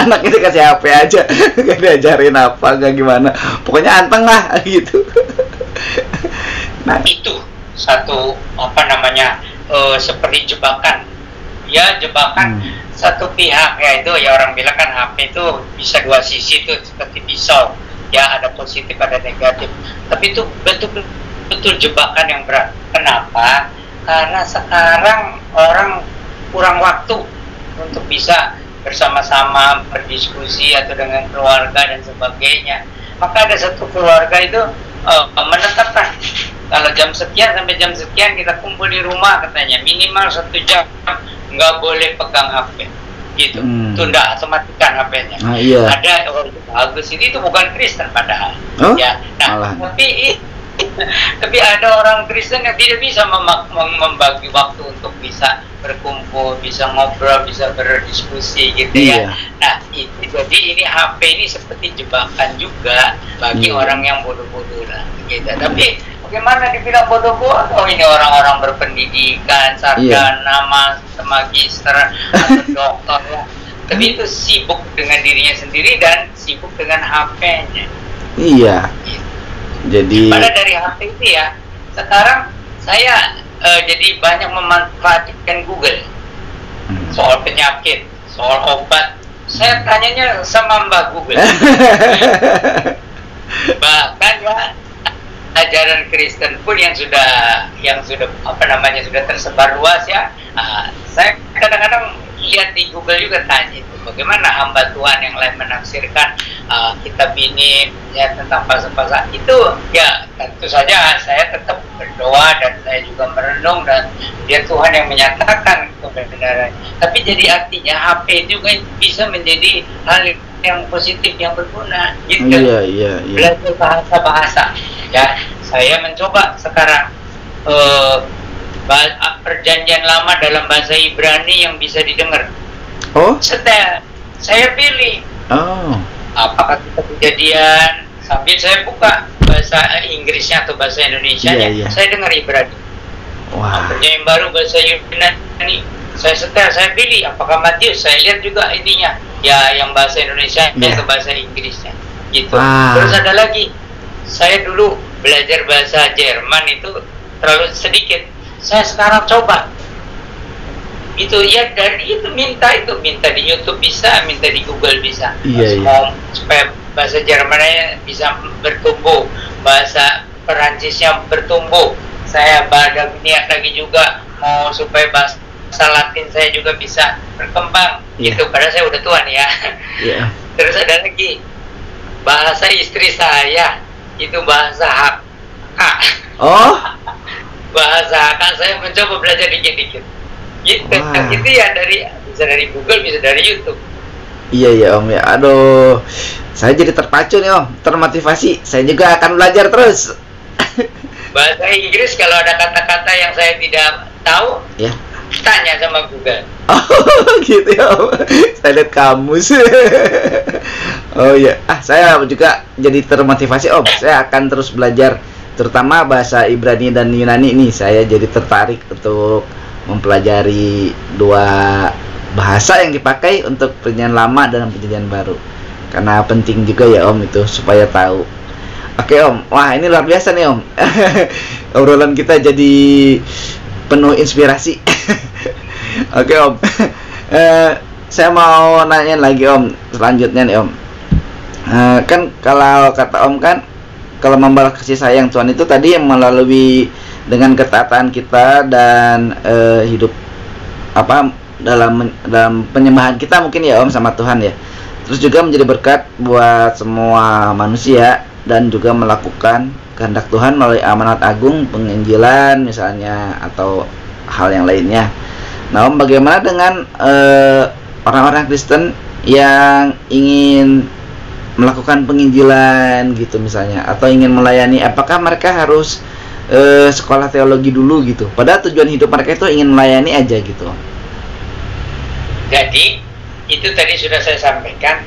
anak itu kasih HP aja, nggak diajarin apa nggak gimana, pokoknya anteng lah gitu.
Nah itu satu seperti jebakan satu pihak ya, itu ya orang bilang kan HP itu bisa dua sisi tuh, seperti pisau ya, ada positif ada negatif, tapi itu betul jebakan yang berat. Kenapa? Karena sekarang orang kurang waktu untuk bisa bersama-sama berdiskusi atau dengan keluarga dan sebagainya. Maka ada satu keluarga itu menetapkan kalau jam sekian sampai jam sekian kita kumpul di rumah, katanya minimal 1 jam nggak boleh pegang HP gitu, tunda atau matikan HP-nya. Ada itu bagus, itu bukan Kristen padahal ya. Nah, tapi ada orang Kristen yang tidak bisa membagi waktu untuk bisa berkumpul, bisa ngobrol, bisa berdiskusi gitu ya. Nah, jadi ini HP ini seperti jebakan juga bagi orang yang bodoh-bodoh lah gitu. Tapi bagaimana dibilang bodoh-bodoh? Oh, ini orang-orang berpendidikan, sarjana, magister atau dokter ya. Tapi itu sibuk dengan dirinya sendiri dan sibuk dengan HP-nya.
Iya. Gitu. Jadi
pada dari HP itu ya, sekarang saya jadi banyak memanfaatkan Google soal penyakit, soal obat. Saya tanyanya sama Mbak Google. Bahkan ya ajaran Kristen pun yang sudah sudah tersebar luas ya. Saya kadang-kadang lihat di Google juga tanya itu, bagaimana hamba Tuhan yang lain menafsirkan kitab ini ya, tentang pasal-pasal itu ya. Tentu saja saya tetap berdoa dan saya juga merenung, dan dia Tuhan yang menyatakan kebenaran. Tapi jadi artinya HP juga bisa menjadi hal yang positif, yang berguna, gitu.
Iya.
Belajar bahasa-bahasa. Ya, saya mencoba sekarang perjanjian lama dalam bahasa Ibrani yang bisa didengar.
Oh?
Setel, saya pilih.
Oh.
Apakah kita kejadian sambil saya buka bahasa Inggrisnya atau bahasa Indonesianya, saya dengar Ibrani.
Wah.
Perjanjian baru bahasa Yunani, saya setel, saya pilih. Apakah Matius, saya lihat juga ininya, ya yang bahasa Indonesia atau bahasa Inggrisnya, gitu. Terus ada lagi, saya dulu belajar bahasa Jerman itu terlalu sedikit. Saya sekarang coba. Itu ya dari itu minta di YouTube bisa, minta di Google bisa. Mau supaya bahasa Jermannya bisa bertumbuh, bahasa Perancisnya bertumbuh. Saya ada niat lagi juga mau supaya bahasa Latin saya juga bisa berkembang. Gitu. Padahal saya udah tua nih ya. Terus ada lagi bahasa istri saya, itu bahasa hak.
Oh.
Bahasa hak saya mencoba belajar dikit-dikit. Gitu. Itu ya bisa dari Google, bisa dari YouTube.
Iya Om ya. Aduh, saya jadi terpacu nih Om, termotivasi. Saya juga akan belajar terus.
Bahasa Inggris kalau ada kata-kata yang saya tidak tahu, tanya sama Google.
Oh gitu ya Om. Saya lihat kamus. Oh iya. Saya juga jadi termotivasi Om. Saya akan terus belajar, terutama bahasa Ibrani dan Yunani ini. Saya jadi tertarik untuk mempelajari dua bahasa yang dipakai untuk perjanjian lama dan perjanjian baru, karena penting juga ya Om itu supaya tahu. Oke Om, wah ini luar biasa nih Om. Obrolan kita jadi penuh inspirasi. Oke Om, saya mau nanya lagi Om, selanjutnya nih Om. Kan kalau kata Om kan, kalau membalas kasih sayang Tuhan itu tadi yang melalui dengan ketaatan kita dan hidup dalam penyembahan kita mungkin ya Om sama Tuhan ya. Terus juga menjadi berkat buat semua manusia dan juga melakukan kehendak Tuhan melalui amanat agung penginjilan misalnya atau hal yang lainnya. Nah Om, bagaimana dengan orang-orang Kristen yang ingin melakukan penginjilan gitu misalnya, atau ingin melayani, apakah mereka harus sekolah teologi dulu gitu? Padahal tujuan hidup mereka itu ingin melayani aja gitu.
Jadi itu tadi sudah saya sampaikan,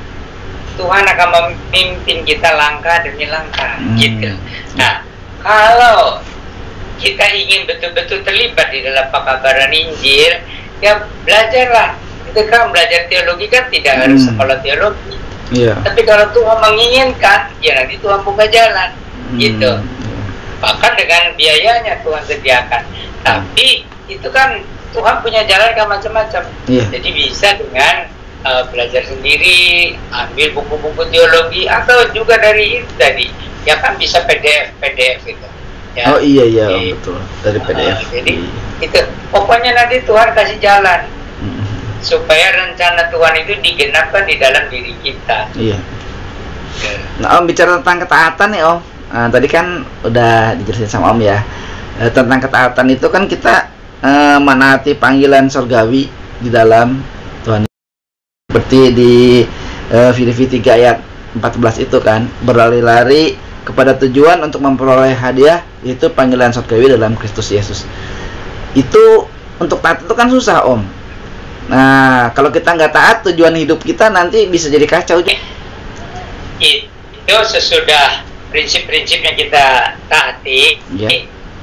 Tuhan akan memimpin kita langkah demi langkah, gitu. Nah, kalau kita ingin betul-betul terlibat di dalam pekabaran Injil, ya belajarlah. Itu kan belajar teologi kan tidak harus sekolah teologi. Tapi kalau Tuhan menginginkan, ya nanti Tuhan buka jalan, gitu. Bahkan dengan biayanya Tuhan sediakan. Tapi itu kan Tuhan punya jalan kan macam-macam. Jadi bisa dengan belajar sendiri, ambil buku-buku teologi, atau juga dari itu tadi, ya kan bisa PDF gitu. Ya.
Oh iya betul, dari PDF.
Jadi itu pokoknya nanti Tuhan kasih jalan supaya rencana Tuhan itu digenapkan di dalam diri kita. Nah Om, bicara tentang ketaatan nih Om. Tadi kan udah dijelasin sama Om ya, tentang ketaatan itu kan kita menaati panggilan surgawi di dalam Tuhan. Seperti di Filipi 3 ayat 14 itu kan, berlari-lari kepada tujuan untuk memperoleh hadiah, yaitu panggilan surgawi dalam Kristus Yesus. Itu untuk taat itu kan susah Om. Nah kalau kita nggak taat, tujuan hidup kita nanti bisa jadi kacau. Itu sesudah prinsip-prinsipnya kita taati,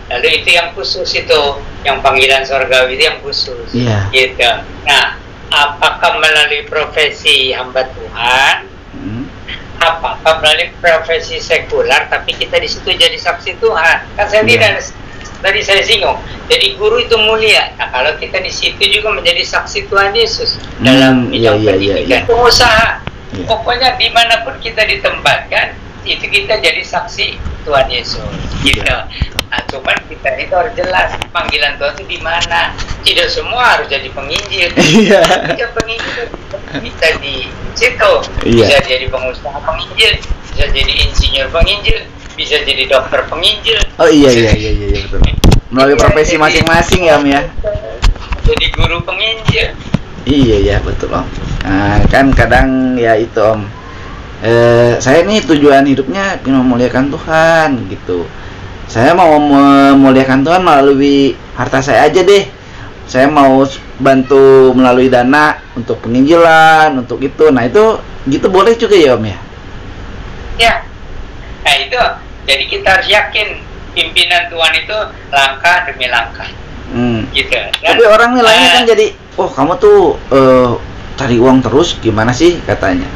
lalu itu yang khusus, itu yang panggilan surgawi itu yang khusus, gitu. Nah, apakah melalui profesi hamba Tuhan, apakah melalui profesi sekular, tapi kita di situ jadi saksi Tuhan? Kan saya tidak, tadi saya singgung, jadi guru itu mulia. Nah, kalau kita di situ juga menjadi saksi Tuhan Yesus dalam bidang pendidikan, pengusaha, pokoknya dimanapun kita ditempatkan, itu kita jadi saksi Tuhan Yesus, gitu. Nah, cuman kita itu harus jelas panggilan Tuhan itu di mana. Tidak semua harus jadi penginjil. Jika penginjil bisa di situ, bisa jadi pengusaha penginjil, bisa jadi insinyur penginjil, bisa jadi dokter penginjil.
Oh iya betul. Melalui profesi masing-masing ya Om ya.
Jadi guru penginjil.
Iya betul Om. Nah, kan kadang ya itu Om, Saya nih tujuan hidupnya ingin memuliakan Tuhan gitu. Saya mau memuliakan Tuhan melalui harta saya aja deh. Saya mau bantu melalui dana untuk penginjilan, untuk itu. Nah itu gitu boleh juga ya Om ya?
Ya. Nah itu, jadi kita harus yakin pimpinan Tuhan itu langkah demi langkah. Gitu. Dan,
tapi orang nilainya kan jadi, oh kamu tuh cari uang terus, gimana sih katanya.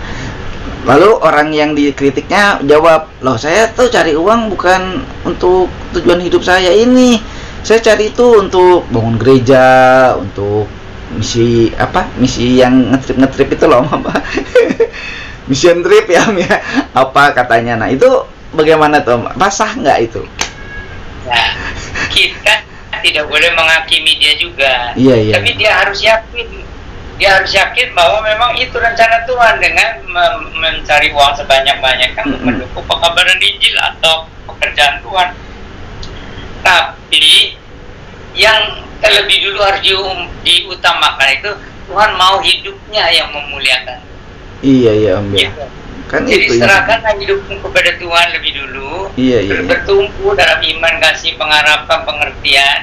Lalu orang yang dikritiknya jawab, loh saya tuh cari uang bukan untuk tujuan hidup saya ini. Saya cari itu untuk bangun gereja, untuk misi apa? Misi yang ngetrip itu loh, apa? Mission trip ya, Om ya. Apa katanya? Nah, itu bagaimana tuh? Sah nggak itu?
Nah, kita tidak boleh menghakimi dia juga.
Iya.
Tapi dia harus yakin. Dia harus yakin bahwa memang itu rencana Tuhan dengan mencari uang sebanyak-banyaknya untuk mendukung pekabaran Injil atau pekerjaan Tuhan. Tapi yang terlebih dulu harus diutamakan itu Tuhan mau hidupnya yang memuliakan.
Iya Om ya.
Gitu.
Kan
jadi
itu
serahkanlah hidupmu kepada Tuhan lebih dulu.
Iya.
Bertumbuh dalam iman, kasih, pengharapan, pengertian.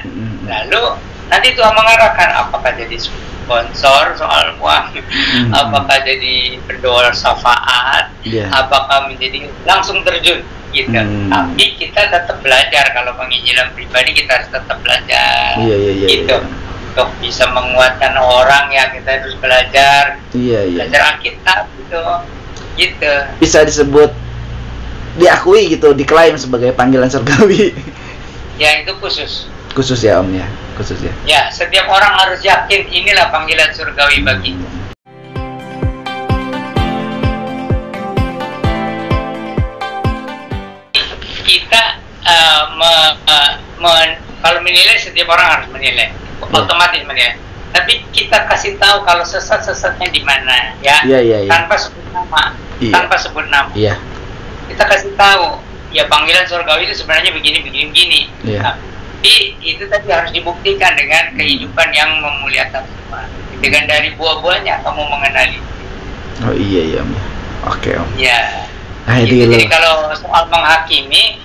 Lalu nanti Tuhan mengarahkan apakah jadi sponsor soal uang, apakah jadi pendoa syafaat, apakah menjadi langsung terjun gitu. Tapi kita tetap belajar, kalau penginjilan pribadi kita harus tetap belajar. Gitu. Untuk bisa menguatkan orang ya kita harus belajar. Belajar Alkitab gitu.
Bisa disebut diakui gitu, diklaim sebagai panggilan surgawi.
Ya itu khusus
ya Om ya, khusus ya.
Ya, setiap orang harus yakin inilah panggilan surgawi baginya. Kita kalau menilai, setiap orang harus menilai, otomatis menilai. Tapi kita kasih tahu kalau sesat-sesatnya di mana, ya, tanpa sebut nama, tanpa sebut nama. Kita kasih tahu, ya panggilan surgawi itu sebenarnya begini. Tapi itu tadi harus dibuktikan dengan kehidupan yang memuliakan Tuhan. Dengan dari buah-buahnya kamu mengenali.
Oh iya Om. Oke Om.
Ya. Jadi kalau soal menghakimi,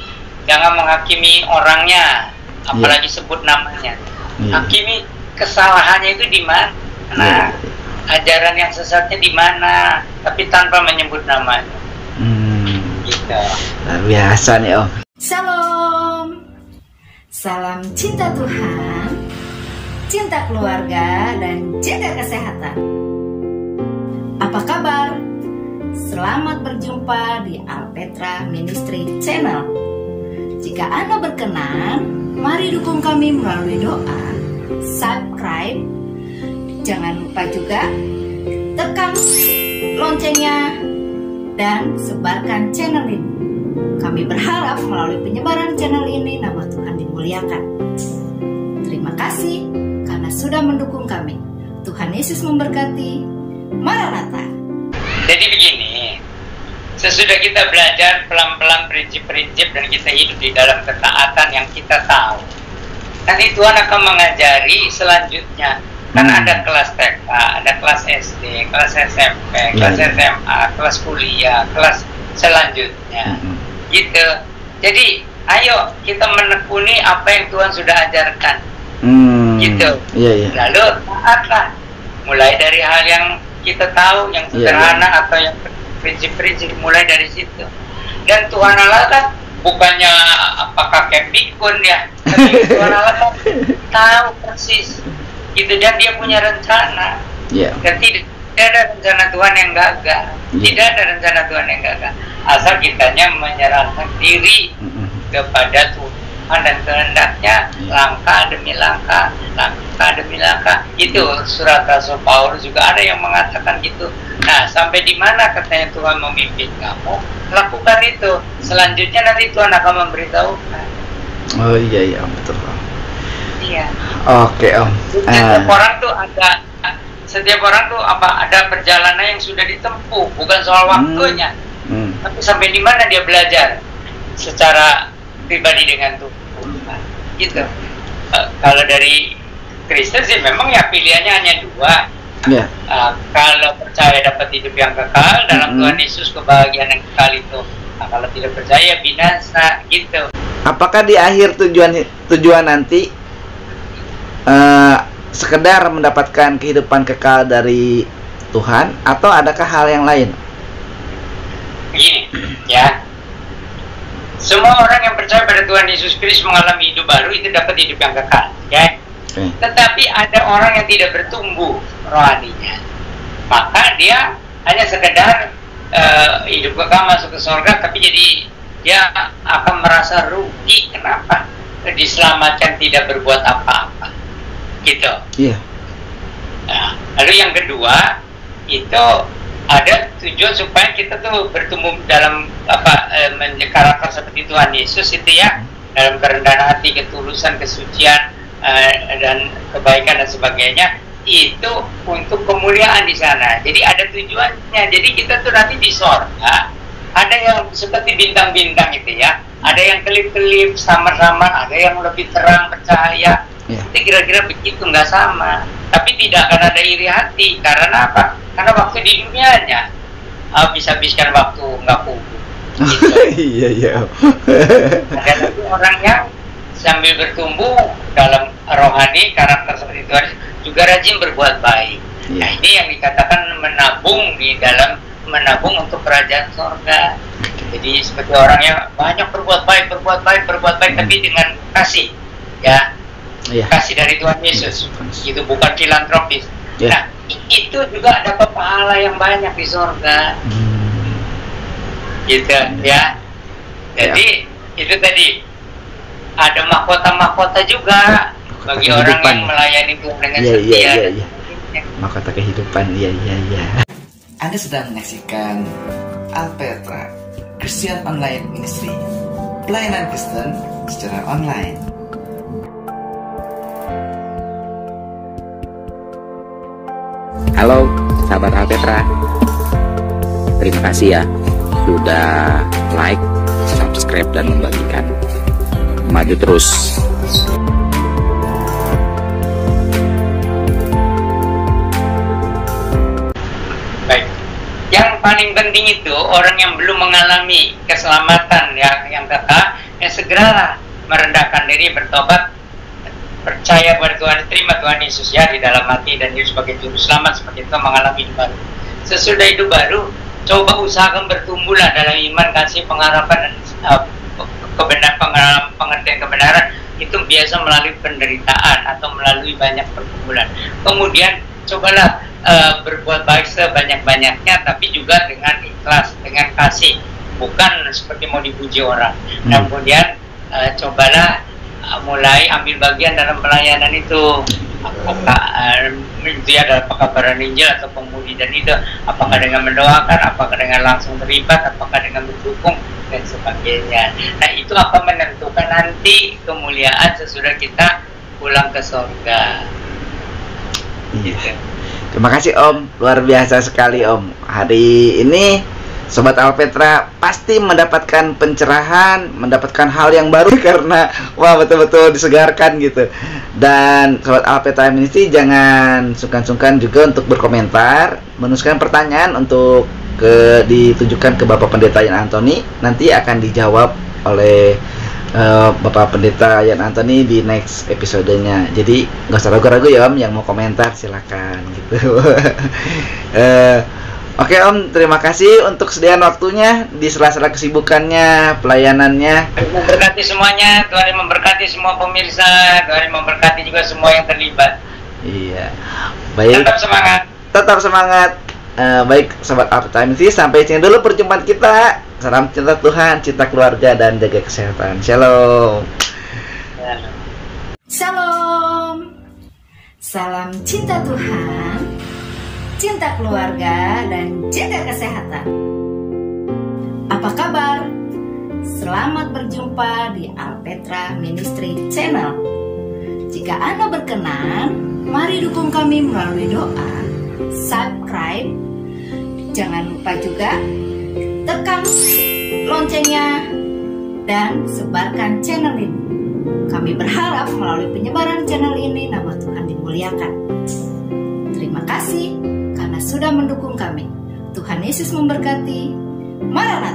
jangan menghakimi orangnya, apalagi sebut namanya. Hakimi kesalahannya itu di mana, ajaran yang sesatnya di mana, tapi tanpa menyebut namanya. Gitu.
Luar biasa nih Om.
Shalom, salam cinta Tuhan, cinta keluarga, dan jaga kesehatan. Apa kabar? Selamat berjumpa di Alpetra Ministry Channel. Jika Anda berkenan, mari dukung kami melalui doa, subscribe, jangan lupa juga tekan loncengnya dan sebarkan channel ini. Kami berharap melalui penyebaran channel ini nama Tuhan dimuliakan. Terima kasih karena sudah mendukung kami. Tuhan Yesus memberkati. Maranatha.
Jadi begini, sesudah kita belajar pelan-pelan prinsip-prinsip dan kita hidup di dalam ketaatan yang kita tahu, nanti Tuhan akan mengajari selanjutnya. Kan ada kelas TK, ada kelas SD, kelas SMP, kelas SMA, kelas kuliah, kelas selanjutnya. Gitu. Jadi ayo kita menekuni apa yang Tuhan sudah ajarkan. Gitu. Lalu taatlah. Mulai dari hal yang kita tahu, yang sederhana atau yang prinsip-prinsip, mulai dari situ. Dan Tuhan Allah kan bukannya apakah kayak pikun ya, tapi Tuhan Allah kan tahu persis gitu, dan dia punya rencana. Dan tidak ada rencana Tuhan yang gagal. Tidak ada rencana Tuhan yang gagal. Asal kitanya menyerahkan diri kepada Tuhan dan kehendaknya, langkah demi langkah, langkah demi langkah. Itu surat Rasul Paulus juga ada yang mengatakan gitu. Nah, sampai di mana katanya Tuhan memimpin kamu, lakukan itu. Selanjutnya nanti Tuhan akan memberitahukan.
Oh iya betul.
Iya.
Oke Om.
Setiap orang tuh ada perjalanan yang sudah ditempuh, bukan soal waktunya. Tapi sampai di mana dia belajar secara pribadi dengan Tuhan. Gitu. Kalau dari Kristen sih memang ya pilihannya hanya dua. Kalau percaya dapat hidup yang kekal dalam Tuhan Yesus, kebahagiaan yang kekal itu. Nah, kalau tidak percaya binasa gitu.
Apakah di akhir tujuan nanti sekedar mendapatkan kehidupan kekal dari Tuhan, atau adakah hal yang lain?
Begini, ya. Semua orang yang percaya pada Tuhan Yesus Kristus mengalami hidup baru itu dapat hidup yang kekal, ya. Tetapi ada orang yang tidak bertumbuh rohaninya, maka dia hanya sekedar hidup kekal masuk ke surga, tapi jadi dia akan merasa rugi. Kenapa? Diselamatkan tidak berbuat apa-apa, gitu.
Iya.
Nah, lalu yang kedua itu ada tujuan supaya kita tuh bertumbuh dalam karakter seperti Tuhan Yesus itu ya, dalam kerendahan hati, ketulusan, kesucian, dan kebaikan dan sebagainya, itu untuk kemuliaan di sana. Jadi ada tujuannya. Jadi kita tuh nanti di sorga ada yang seperti bintang-bintang itu ya, ada yang kelip-kelip samar-samar, ada yang lebih terang bercahaya. Itu kira-kira begitu, nggak sama. Tapi tidak akan ada iri hati. Karena apa? Karena waktu di dunianya habis-habiskan waktu nggak kubur. Gitu.
Iya.
Ada lagi orang yang sambil bertumbuh dalam rohani, karakter seperti Tuhan, juga rajin berbuat baik. Nah, ini yang dikatakan menabung untuk kerajaan surga. Jadi seperti orang yang banyak berbuat baik, tapi dengan kasih, ya, kasih dari Tuhan Yesus. Itu bukan filantropis. Nah, itu juga ada pahala yang banyak di surga. Gitu, ya. Jadi itu tadi. Ada mahkota-mahkota juga bagi orang yang melayani Tuhan dengan setia.
Iya. Mahkota kehidupan, iya.
Anda sedang menyaksikan Alpetra Christian Online Ministry, pelayanan Kristen secara online.
Halo sahabat Alpetra, terima kasih ya sudah like, subscribe, dan membagikan. Maju terus.
Baik. Yang paling penting itu orang yang belum mengalami keselamatan yang kekal, yang segeralah merendahkan diri, bertobat, percaya pada Tuhan, terima Tuhan Yesus ya di dalam hati dan Yesus sebagai juru selamat, seperti itu mengalami hidup baru. Sesudah hidup baru, coba usahakan bertumbuhlah dalam iman, kasih, pengharapan, dan pengertian kebenaran. Itu biasa melalui penderitaan atau melalui banyak pergumulan. Kemudian cobalah berbuat baik sebanyak-banyaknya, tapi juga dengan ikhlas, dengan kasih, bukan seperti mau dipuji orang. Nah, kemudian cobalah mulai ambil bagian dalam pelayanan itu. Apakah itu ya dalam pekabaran Injil atau pemudi dan itu, apakah dengan mendoakan, apakah dengan langsung terlibat, apakah dengan mendukung dan sebagainya. Nah, itu akan menentukan nanti kemuliaan sesudah kita pulang ke surga. Gitu.
Terima kasih Om, luar biasa sekali Om. Hari ini Sobat Alpetra pasti mendapatkan pencerahan, mendapatkan hal yang baru karena wah betul-betul disegarkan gitu. Dan Sobat Alpetra Ministry jangan sungkan-sungkan juga untuk berkomentar, menuliskan pertanyaan untuk ditujukan ke Bapak Pendeta Yan Antoni. Nanti akan dijawab oleh Bapak Pendeta Yan Antoni di next episodenya. Jadi nggak usah ragu-ragu ya Om, yang mau komentar silakan gitu. Oke Om, terima kasih untuk sediaan waktunya di sela-sela kesibukannya, pelayanannya.
Memberkati semuanya, Tuhan memberkati semua pemirsa, Tuhan memberkati juga semua yang terlibat.
Iya, baik.
Tetap semangat.
Tetap semangat. Baik Sobat Alpetra Ministry, sampai sini dulu perjumpaan kita. Salam cinta Tuhan, cinta keluarga, dan jaga kesehatan. Shalom.
Shalom. Salam cinta Tuhan, cinta keluarga, dan jaga kesehatan. Apa kabar? Selamat berjumpa di Alpetra Ministry Channel. Jika Anda berkenan, mari dukung kami melalui doa, subscribe, jangan lupa juga tekan loncengnya dan sebarkan channel ini. Kami berharap melalui penyebaran channel ini nama Tuhan dimuliakan. Terima kasih. karena sudah mendukung kami. Tuhan Yesus memberkati. Maranatha.